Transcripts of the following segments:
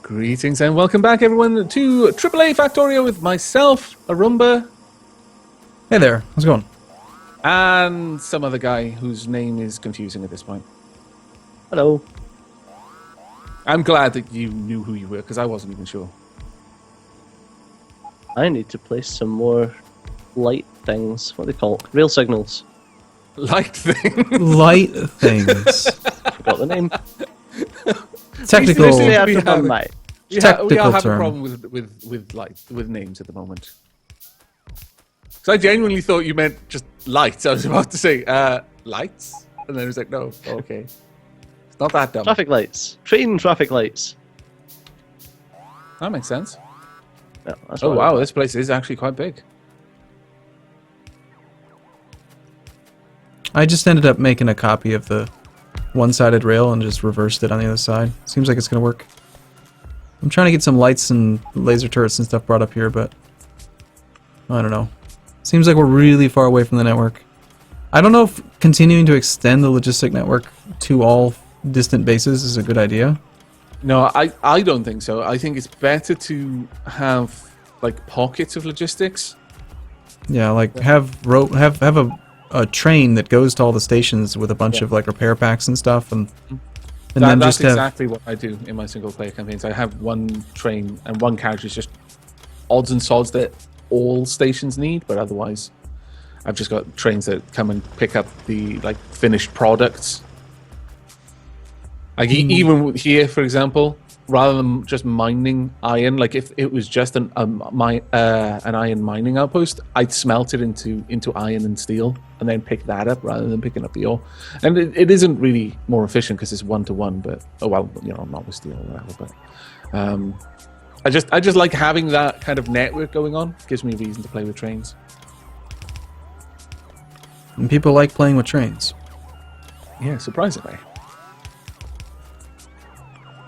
Greetings and welcome back, everyone, to AAA Factorio with myself, Arumba. Hey there, how's it going? And some other guy whose name is confusing at this point. Hello. I'm glad that you knew who you were, because I wasn't even sure. I need to place some more light things. What do they call it? Rail signals. Light thing. Light things. Forgot the name. Technical. Seriously, I have to run my. We Technical all have term. a problem with names at the moment. So I genuinely thought you meant just lights. I was about to say lights, and then I was like, no, okay, it's not that dumb. Traffic lights. Train traffic lights. That makes sense. Yeah, that's Oh what wow, this place is actually quite big. I just ended up making a copy of the one-sided rail and just reversed it on the other side. Seems like it's gonna work. I'm trying to get some lights and laser turrets and stuff brought up here, but I don't know. Seems like we're really far away from the network. I don't know if continuing to extend the logistic network to all distant bases is a good idea. No, I don't think so. I think it's better to have like pockets of logistics. Yeah, like have a train that goes to all the stations with a bunch of like repair packs and stuff, and then That's just have exactly what I do in my single player campaigns. I have one train and one carriage is just odds and sods that all stations need, but otherwise I've just got trains that come and pick up the like finished products. Like even here, for example, rather than just mining iron, like if it was just an iron mining outpost, I'd smelt it into iron and steel and then pick that up rather than picking up the ore. And it isn't really more efficient because it's 1-to-1, but oh well, you know, not with steel or whatever. But I just like having that kind of network going on. It gives me a reason to play with trains. and people like playing with trains. Yeah, surprisingly.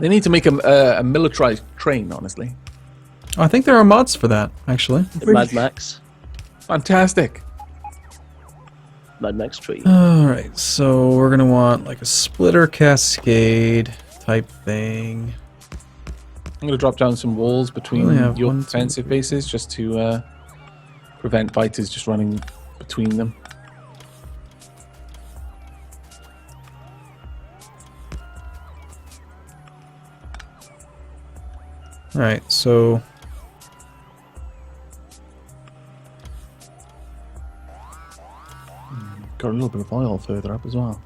They need to make a militarized train, honestly. Oh, I think there are mods for that, actually. Mad Max. Fantastic. Mad Max tree. Alright, so we're gonna want like a splitter cascade type thing. I'm going to drop down some walls between We only have your 1, 2, defensive 3. bases just to prevent fighters just running between them. Alright, so Got a little bit of oil further up as well.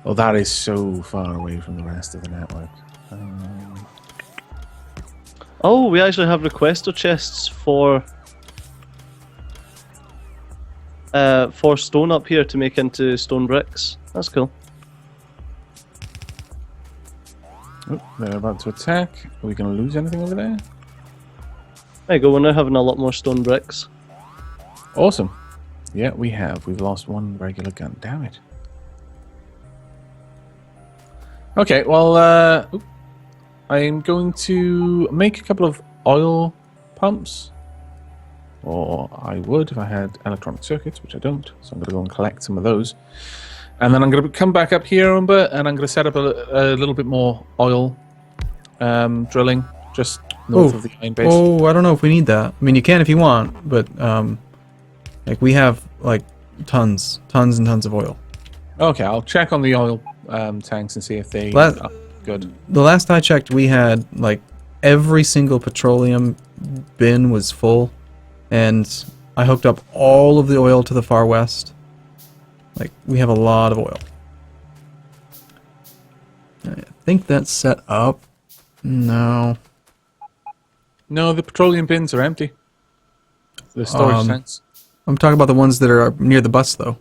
Oh, that is so far away from the rest of the network. Oh, we actually have requester chests for stone up here to make into stone bricks. That's cool. Oh, they're about to attack. Are we going to lose anything over there? There you go. We're now having a lot more stone bricks. Awesome. Yeah, we have. We've lost one regular gun. Damn it. Okay, well, I'm going to make a couple of oil pumps. Or I would if I had electronic circuits, which I don't. So I'm going to go and collect some of those. And then I'm going to come back up here, Umber, and I'm going to set up a little bit more oil drilling just north of the iron base. oh, I don't know if we need that. I mean, you can if you want, but like we have like tons and tons of oil. Okay, I'll check on the oil tanks and see if they are good. The last I checked, we had like every single petroleum bin was full, and I hooked up all of the oil to the far west. Like, we have a lot of oil. I think that's set up. No. No, the petroleum bins are empty. The storage tanks. I'm talking about the ones that are near the bus, though.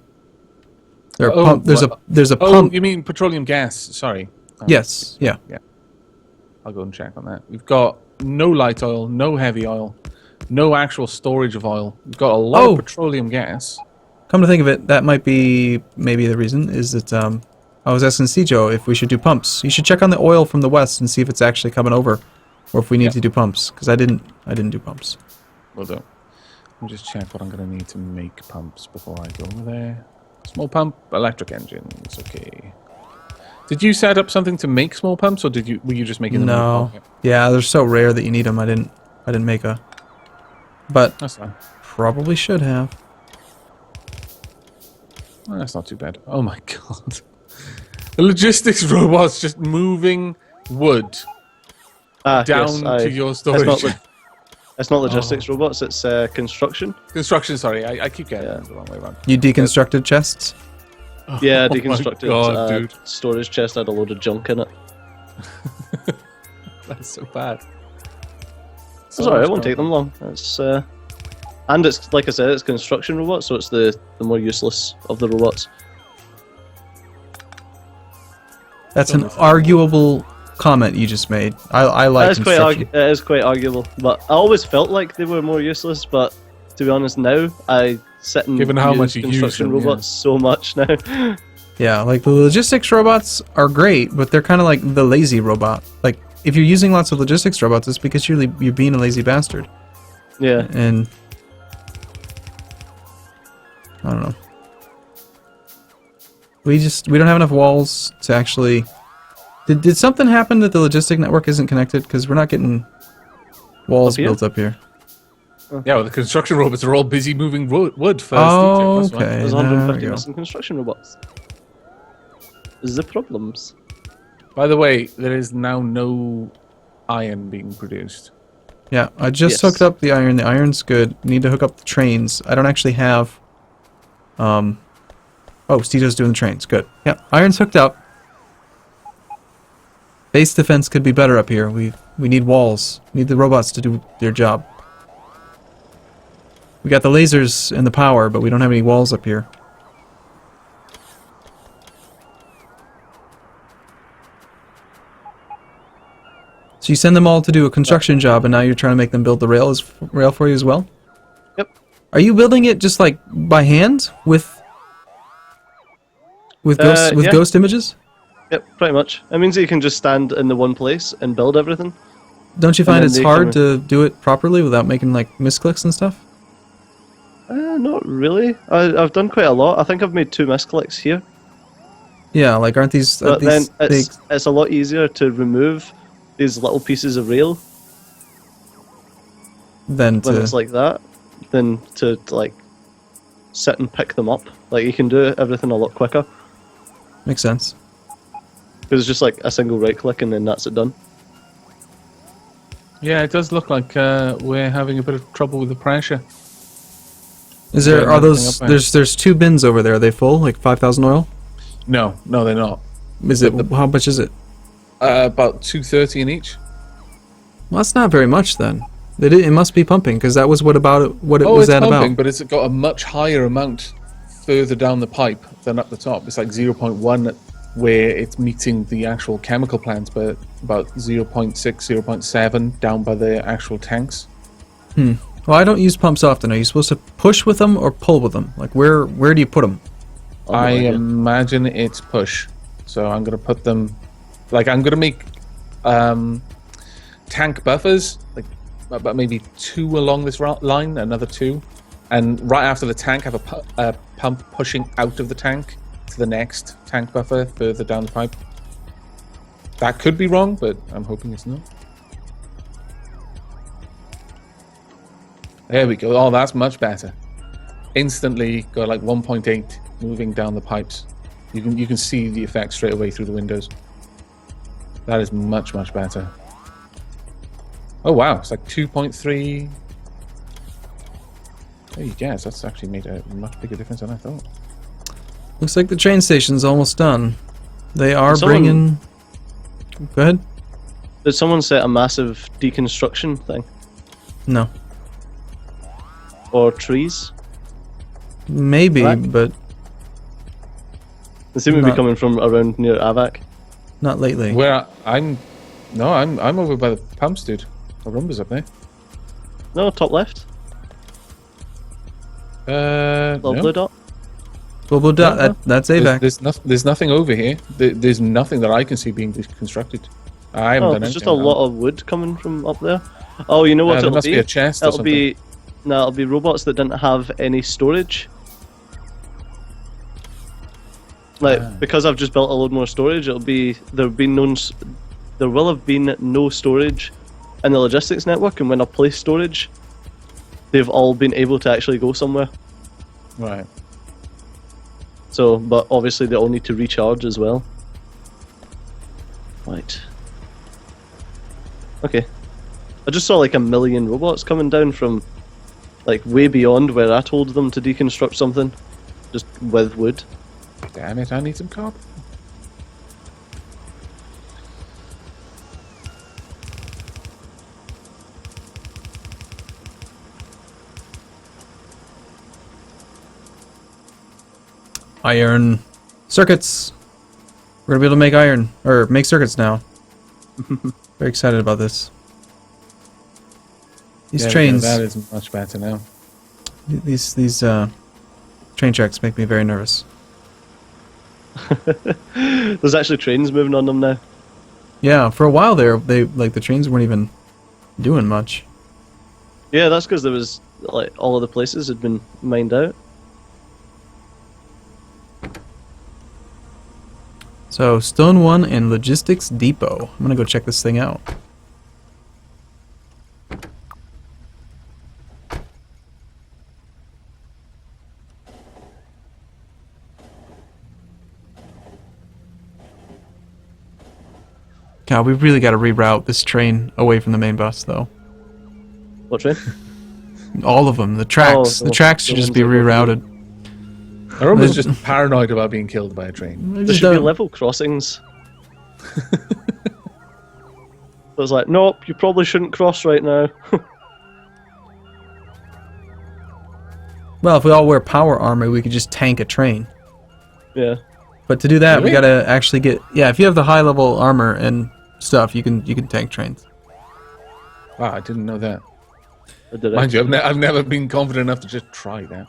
There are Oh, pump. There's a Oh, pump. you mean petroleum gas? Sorry. Yes. Yeah. Yeah. I'll go and check on that. We've got no light oil, no heavy oil, no actual storage of oil. We've got a lot of petroleum gas. Come to think of it, that might be maybe the reason is that I was asking Cijo if we should do pumps. You should check on the oil from the west and see if it's actually coming over, or if we need to do pumps. Because I didn't do pumps. Will do. Let me just check what I'm going to need to make pumps before I go over there. Small pump, electric engines. Okay. Did you set up something to make small pumps, or were you just making them? No. Okay. Yeah, they're so rare that you need them. I didn't make a. But That's fine. probably should have. Well, that's not too bad. Oh my god. The logistics robot's just moving wood down to your storage. It's not logistics robots, it's construction. Construction, sorry. I keep getting it the wrong way around. You deconstructed chests? Yeah, Oh my deconstructed God, dude. storage chest had a load of junk in it. That's so bad. It's alright, it won't take them long. It's and it's like I said, it's construction robots, so it's the more useless of the robots. That's an arguable comment you just made. I like construction. It is quite arguable, but I always felt like they were more useless. But to be honest, now I sit and Given how use much you use construction them, robots so much now. Yeah, like the logistics robots are great, but they're kind of like the lazy robot. Like if you're using lots of logistics robots, it's because you're being a lazy bastard. Yeah. And I don't know. We don't have enough walls to actually. Did something happen that the logistic network isn't connected? Because we're not getting walls built up here. Yeah, well, the construction robots are all busy moving wood first. Oh, okay. There's There 150 we go. missing construction robots. The problems. By the way, there is now no iron being produced. Yeah, I just Yes. hooked up the iron. The iron's good. Need to hook up the trains. I don't actually have. Oh, Stito's doing the trains. Good. Yeah, iron's hooked up. Base defense could be better up here. We need walls. We need the robots to do their job. We got the lasers and the power, but we don't have any walls up here. So you send them all to do a construction job, and now you're trying to make them build the rail for you as well? Yep. Are you building it just like by hand with Yeah. ghost images? Yep, pretty much. It means that you can just stand in the one place and build everything. Don't you And find then it's they hard come to do it properly without making like misclicks and stuff? Not really. I've done quite a lot. I think I've made 2 misclicks here. Yeah, like aren't these But then big? it's a lot easier to remove these little pieces of rail Than when to it's like that than to like sit and pick them up. Like you can do everything a lot quicker makes sense. because it's just like a single right click and then that's it done. Yeah, it does look like we're having a bit of trouble with the pressure. Is there Putting are everything those up there. there's 2 bins over there? Are they full? Like 5,000 oil? No, they're not. Is it how much is it? About 230 in each. Well, that's not very much then. It must be pumping because that was what it was It's that pumping, about. but it's got a much higher amount further down the pipe than up the top. It's like 0.1 where it's meeting the actual chemical plants, but about 0.6, 0.7 down by the actual tanks. Well, I don't use pumps often. Are you supposed to push with them or pull with them? Like where do you put them? I imagine it's push. So I'm going to put them... Like, I'm going to make tank buffers, like about maybe 2 along this line, another 2. And right after the tank, have a pump pushing out of the tank to the next tank buffer further down the pipe. That could be wrong, but I'm hoping it's not. There we go. Oh, that's much better. Instantly got like 1.8 moving down the pipes. You can see the effect straight away through the windows. That is much better. Oh wow, it's like 2.3. There you go. That's actually made a much bigger difference than I thought. Looks like the train station's almost done. They are Someone- bringing. Go ahead. Did someone set a massive deconstruction thing No, or trees? maybe, Right. but They seem to be Not- coming from around near Avac. not lately. Where I'm over by the pumps, dude. Arumba's up there. No, top left. Little No. blue dot. Global dot. That's AVAC. There's nothing over here. There's nothing that I can see being constructed. I haven't Oh, done there's anything. just a lot of wood coming from up there. Oh, you know what There it'll must be? be a chest or It'll be it'll be robots that didn't have any storage. Like because I've just built a load more storage, there will have been no storage in the logistics network, and when I place storage, they've all been able to actually go somewhere. Right. So, but obviously they all need to recharge as well. Right. Okay. I just saw like 1 million robots coming down from like way beyond where I told them to deconstruct something, just with wood. Damn it, I need some copper. Iron circuits. We're gonna be able to make iron or make circuits now. Very excited about this. These trains. That is much better now. These train tracks make me very nervous. There's actually trains moving on them now. Yeah, for a while there, the trains weren't even doing much. Yeah, that's because there was like all of the places had been mined out. So Stone 1 and Logistics Depot. I'm gonna go check this thing out. God, we really got to reroute this train away from the main bus, though. What train? All of them. The tracks. The tracks should just be rerouted. Arumba's just paranoid about being killed by a train. There should be level crossings. It was like, nope, you probably shouldn't cross right now. Well, if we all wear power armor, we could just tank a train. Yeah. But to do that, we Really? gotta actually get... Yeah, if you have the high level armor and stuff, you can tank trains. Wow, I didn't know that. I did it. Mind you, I've never been confident enough to just try that.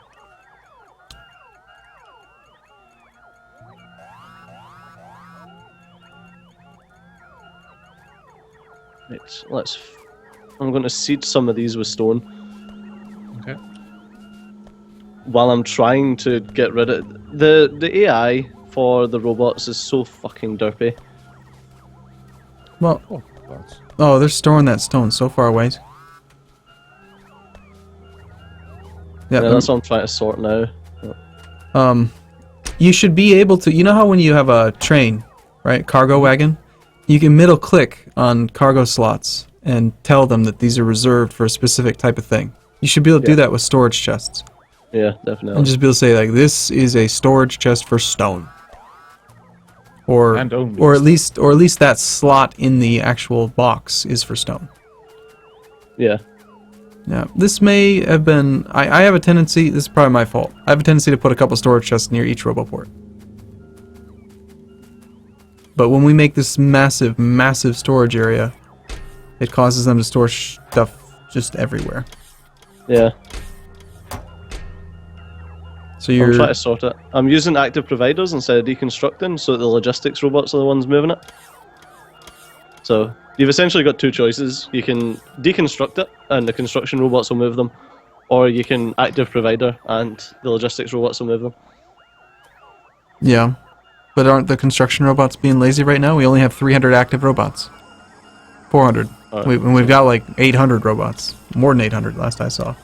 Right, I'm going to seed some of these with stone. Okay. While I'm trying to get rid of... The AI for the robots is so fucking derpy. Well, Oh, but oh, they're storing that stone so far away. Yeah, that's what I'm trying to sort now. You should be able to... You know how when you have a train, right? Cargo wagon? You can middle click on cargo slots and tell them that these are reserved for a specific type of thing. You should be able to do that with storage chests. Yeah, definitely. And just be able to say, like, this is a storage chest for stone. Or And only or at least that slot in the actual box is for stone. Yeah. Yeah, this may have been... I have a tendency... This is probably my fault. I have a tendency to put a couple storage chests near each roboport. But when we make this massive, massive storage area, it causes them to store stuff just everywhere. Yeah. So I'm you're... trying to sort it. I'm using active providers instead of deconstructing, so the logistics robots are the ones moving it. So you've essentially got two choices. You can deconstruct it, and the construction robots will move them, or you can active provider, and the logistics robots will move them. Yeah. But aren't the construction robots being lazy right now? We only have 300 active robots. 400. Right. And we've got like 800 robots. More than 800 last I saw.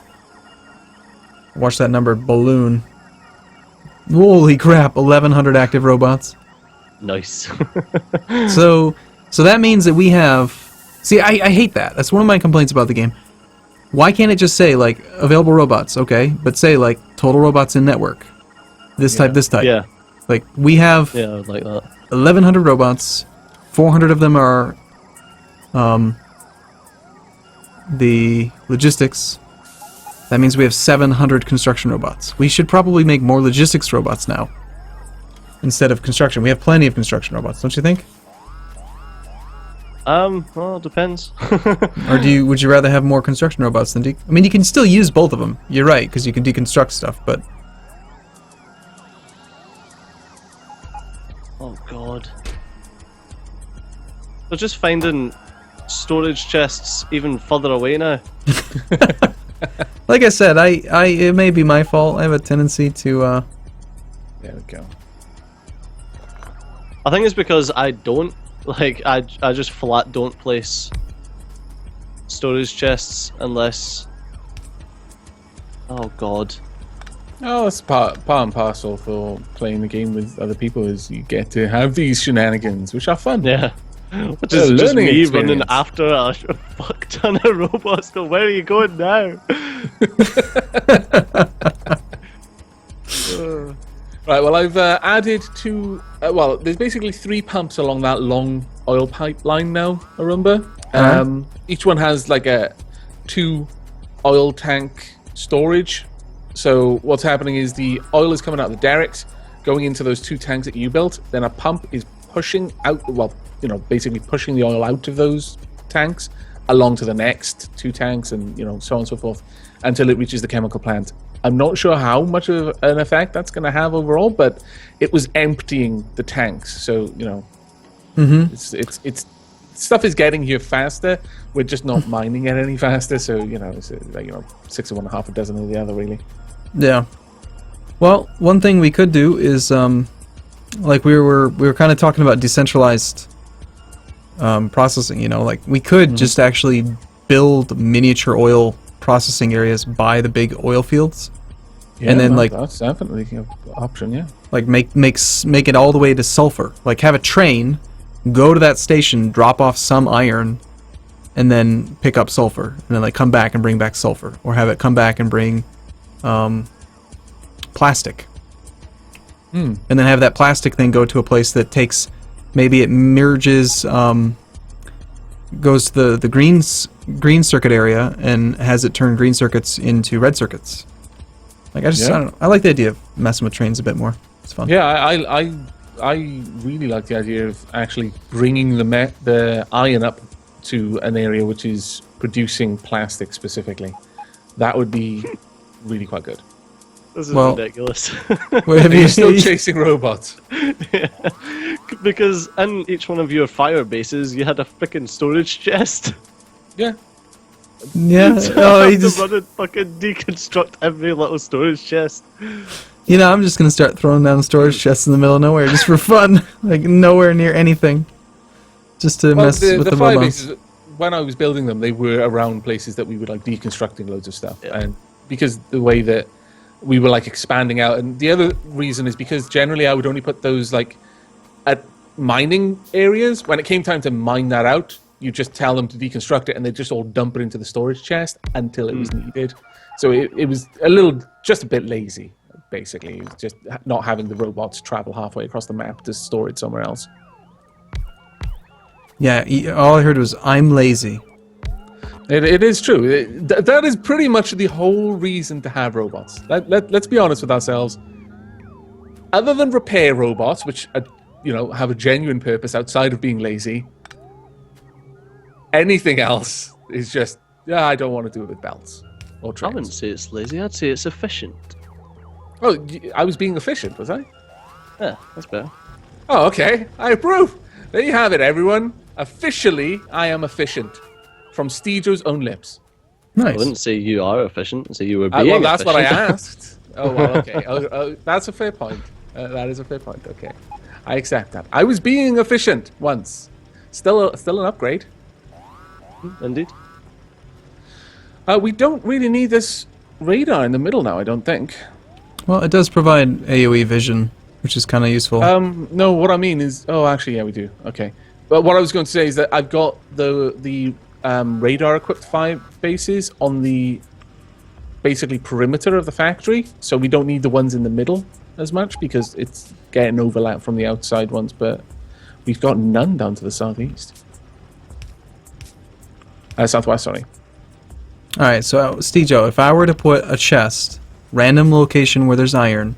Watch that number balloon. Holy crap, 1,100 active robots. Nice. So that means that we have... See, I hate that. That's one of my complaints about the game. Why can't it just say, like, available robots, okay? But say, like, total robots in network. This type, this type. Yeah. Like, we have Yeah, I would like that. 1,100 robots. 400 of them are the logistics. That means we have 700 construction robots. We should probably make more logistics robots now instead of construction. We have plenty of construction robots, don't you think? Well, it depends. Or would you rather have more construction robots than I mean, you can still use both of them. You're right, because you can deconstruct stuff, but... Oh god. They're just finding storage chests even further away now. Like I said, it may be my fault. I have a tendency to, there we go. I think it's because I don't like. I just flat don't place storage chests unless. Oh God. Oh, it's part and parcel for playing the game with other people. Is you get to have these shenanigans, which are fun. Yeah. Which A is just learning me experience. running after a fuck ton of robots. Go, where are you going now? Right, well, I've added two. Well, there's basically 3 pumps along that long oil pipeline now, Arumba. Each one has like a 2 oil tank storage. So what's happening is the oil is coming out of the derricks, going into those 2 tanks that you built. Then a pump is pushing out. Well, basically pushing the oil out of those tanks along to the next 2 tanks, and so on and so forth, until it reaches the chemical plant. I'm not sure how much of an effect that's going to have overall, but it was emptying the tanks. So it's stuff is getting here faster. We're just not mining it any faster. So it's 6 of one, half a dozen of the other, really. Yeah. Well, one thing we could do is like we were kind of talking about decentralized processing. Like we could just actually build miniature oil processing areas by the big oil fields, and then that's definitely an option. Yeah, like make it all the way to sulfur. Like have a train go to that station, drop off some iron, and then pick up sulfur, and then like come back and bring back sulfur, or have it come back and bring plastic, and then have that plastic then go to a place that takes, maybe it merges, goes to the green circuit area and has it turn green circuits into red circuits. Like I don't know, I like the idea of messing with trains a bit more. It's fun. Yeah, I really like the idea of actually bringing the iron up to an area which is producing plastic specifically. That would be really quite good. This is ridiculous. Are you still chasing robots? Yeah. Because in each one of your fire bases, you had a freaking storage chest. Yeah. Yeah. So Oh, I you have just. to run and fucking deconstruct every little storage chest. I'm just gonna start throwing down storage chests in the middle of nowhere just for fun, like nowhere near anything, just to mess with the fire robots. bases, when I was building them, they were around places that we were like deconstructing loads of stuff, and because the way that we were like expanding out, and the other reason is because generally I would only put those like at mining areas. When it came time to mine that out, you just tell them to deconstruct it, and they just all dump it into the storage chest until it was needed. So it was just a bit lazy. Basically, it was just not having the robots travel halfway across the map to store it somewhere else. Yeah, all I heard was, "I'm lazy." It is true. That is pretty much the whole reason to have robots. Let's be honest with ourselves. Other than repair robots, which have a genuine purpose outside of being lazy, anything else is just, I don't want to do it with belts or I wouldn't trains. say it's lazy, I'd say it's efficient. Oh, I was being efficient, was I? Yeah, that's better. Oh, okay. I approve. There you have it, everyone. Officially, I am efficient. From Steejo's own lips. Nice. I wouldn't say you are efficient, I'd say you were being Well, that's what I efficient. asked. Oh, well, okay. That's a fair point. That is a fair point. Okay. I accept that. I was being efficient once. Still an upgrade. Indeed. We don't really need this radar in the middle now, I don't think. Well, it does provide AoE vision, which is kind of useful. No, what I mean is... Oh, actually, yeah, we do. Okay. But what I was going to say is that I've got the radar-equipped fire bases on the basically perimeter of the factory, so we don't need the ones in the middle as much because it's getting overlap from the outside ones, but we've got none down to the southeast. Southwest, sorry. All right, so Steejo, if I were to put a chest, random location where there's iron,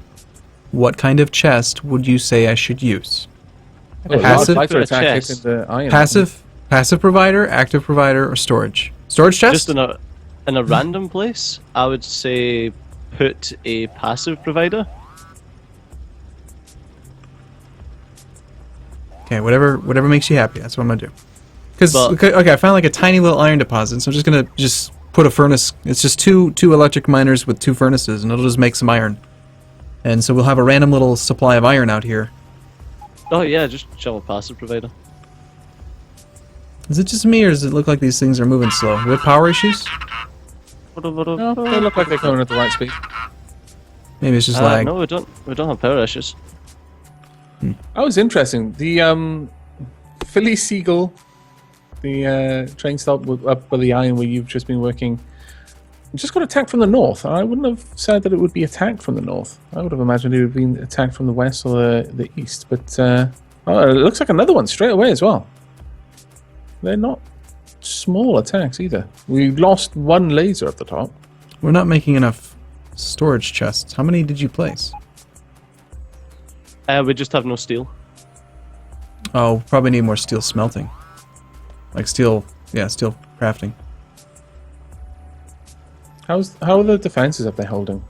what kind of chest would you say I should use? Passive? Fighter For a attack chest. hitting the iron. Passive provider, active provider, or storage? Storage chest? Just in a random place, I would say put a passive provider. Okay, whatever makes you happy. That's what I'm gonna do. Because But- okay, I found like a tiny little iron deposit, so I'm just gonna put a furnace. It's just two electric miners with 2 furnaces, and it'll just make some iron. And so we'll have a random little supply of iron out here. Oh yeah, just chill with passive provider. Is it just me, or does it look like these things are moving slow? We have power issues? No, they look like they're going at the right speed. Maybe it's just lag. No, we don't have power issues. That was interesting. The Philly Seagull, the train stop up by the iron where you've just been working, just got attacked from the north. I wouldn't have said that it would be attacked from the north. I would have imagined it would have been attacked from the west or the east. But it looks like another one straight away as well. They're not small attacks either. We lost one laser at the top. We're not making enough storage chests. How many did you place? We just have no steel. Oh, probably need more steel smelting. Like steel crafting. How are the defenses up there holding?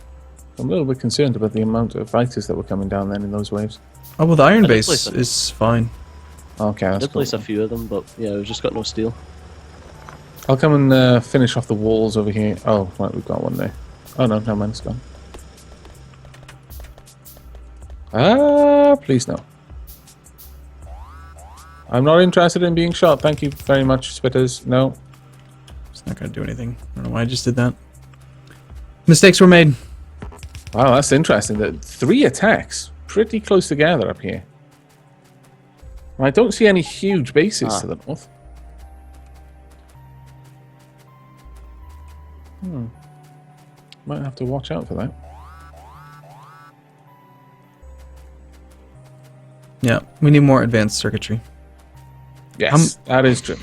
I'm a little bit concerned about the amount of fighters that were coming down then in those waves. Oh, well, the iron base is fine. Okay, I that's did place a few of them, but yeah, we've just got no steel. I'll come and finish off the walls over here. Oh, right, we've got one there. Oh no, never mind, it's gone. Please no. I'm not interested in being shot. Thank you very much, Spitters. No. It's not going to do anything. I don't know why I just did that. Mistakes were made. Wow, that's interesting. That 3 attacks pretty close together up here. I don't see any huge bases to the north. Might have to watch out for that. Yeah, we need more advanced circuitry. Yes, that is true.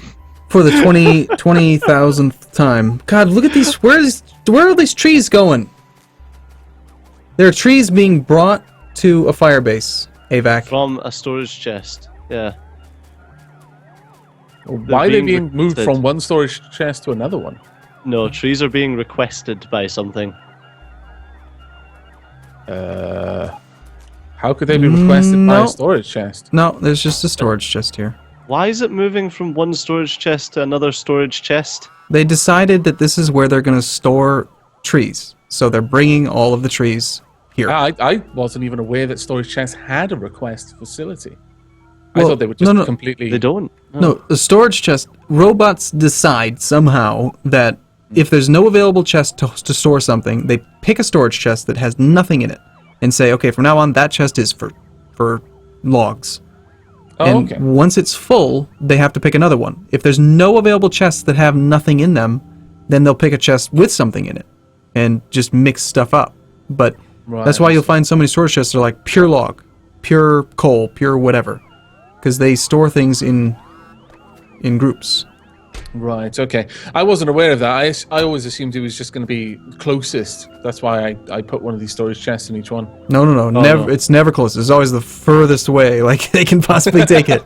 For the 20,000th time. God, look at these. Where are these trees going? There are trees being brought to a fire base. AVAC. From a storage chest. Yeah. Why are they being moved from one storage chest to another one? No, trees are being requested by something. How could they be requested by a storage chest? No, there's just a storage chest here. Why is it moving from one storage chest to another storage chest? They decided that this is where they're going to store trees. So they're bringing all of the trees here. I wasn't even aware that storage chests had a request facility. I thought they would just completely... They don't. No, the storage chest, robots decide somehow that if there's no available chest to store something, they pick a storage chest that has nothing in it and say, okay, from now on, that chest is for logs. And once it's full, they have to pick another one. If there's no available chests that have nothing in them, then they'll pick a chest with something in it and just mix stuff up. But that's why you'll find so many storage chests that are like pure log, pure coal, pure whatever. Because they store things in groups. Right, okay. I wasn't aware of that. I always assumed it was just going to be closest. That's why I put one of these storage chests in each one. No. Never. It's never close. It's always the furthest away, like they can possibly take it.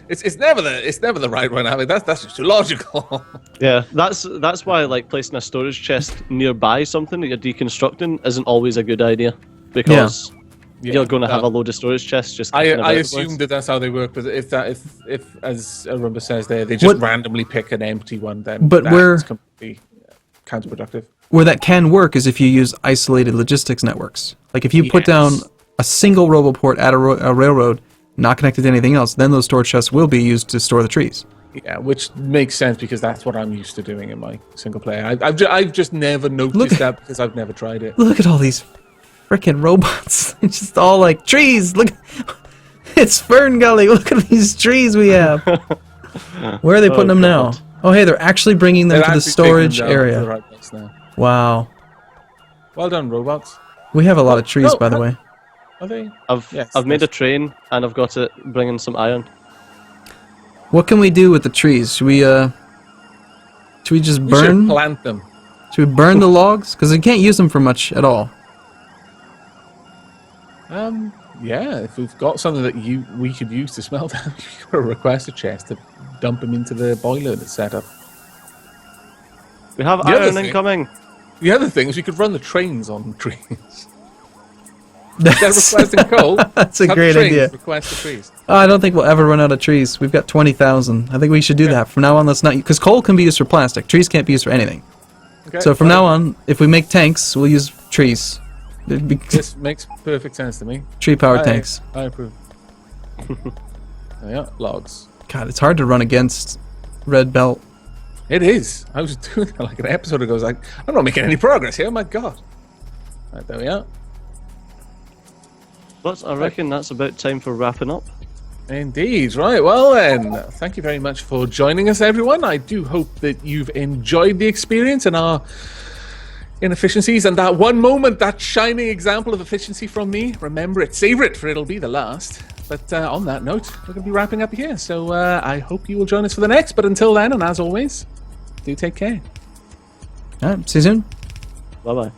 It's never the right one. I mean, that's just too logical. Yeah, that's why like placing a storage chest nearby something that you're deconstructing isn't always a good idea, because you're going to have a load of storage chests just. I assumed that's how they work, but if as Arumba says there, they just randomly pick an empty one, then that's completely counterproductive. Where that can work is if you use isolated logistics networks. Like if you put down a single roboport at a railroad, not connected to anything else, then those storage chests will be used to store the trees. Yeah, which makes sense because that's what I'm used to doing in my single player. I've just never noticed that because I've never tried it. Look at all these freaking robots. It's just all like trees. Look, it's Fern Gully. Look at these trees we have. Where are they putting them now? Oh, hey, they're actually bringing them to the storage area. To the right place now. Wow. Well done, robots. We have a lot of trees, by the way. Are they? I've made a train and I've got it bringing some iron. What can we do with the trees? Should we just burn? We should plant them. Should we burn the logs? Because we can't use them for much at all. Yeah, if we've got something that we could use to smelt them, you could request a chest to dump them into the boiler that's set up. We have iron incoming. The other thing is we could run the trains on trees. Instead of requesting coal, that's a great idea. Request the trees. Oh, I don't think we'll ever run out of trees. We've got 20,000. I think we should do that. From now on, let's not... Because coal can be used for plastic. Trees can't be used for anything. Okay, so from now on, if we make tanks, we'll use trees. This makes perfect sense to me. Tree-powered tanks. I approve. Yeah, logs. God, it's hard to run against red belt. It is. I was doing that like an episode ago. I was like, I'm not making any progress here. My God. Right, there we are. But I reckon that's about time for wrapping up. Indeed. Right. Well, then, thank you very much for joining us, everyone. I do hope that you've enjoyed the experience and our inefficiencies and that one moment, that shining example of efficiency from me. Remember it. Savor it, for it'll be the last. But on that note, we're going to be wrapping up here. So I hope you will join us for the next. But until then, and as always, do take care. All right, see you soon. Bye-bye.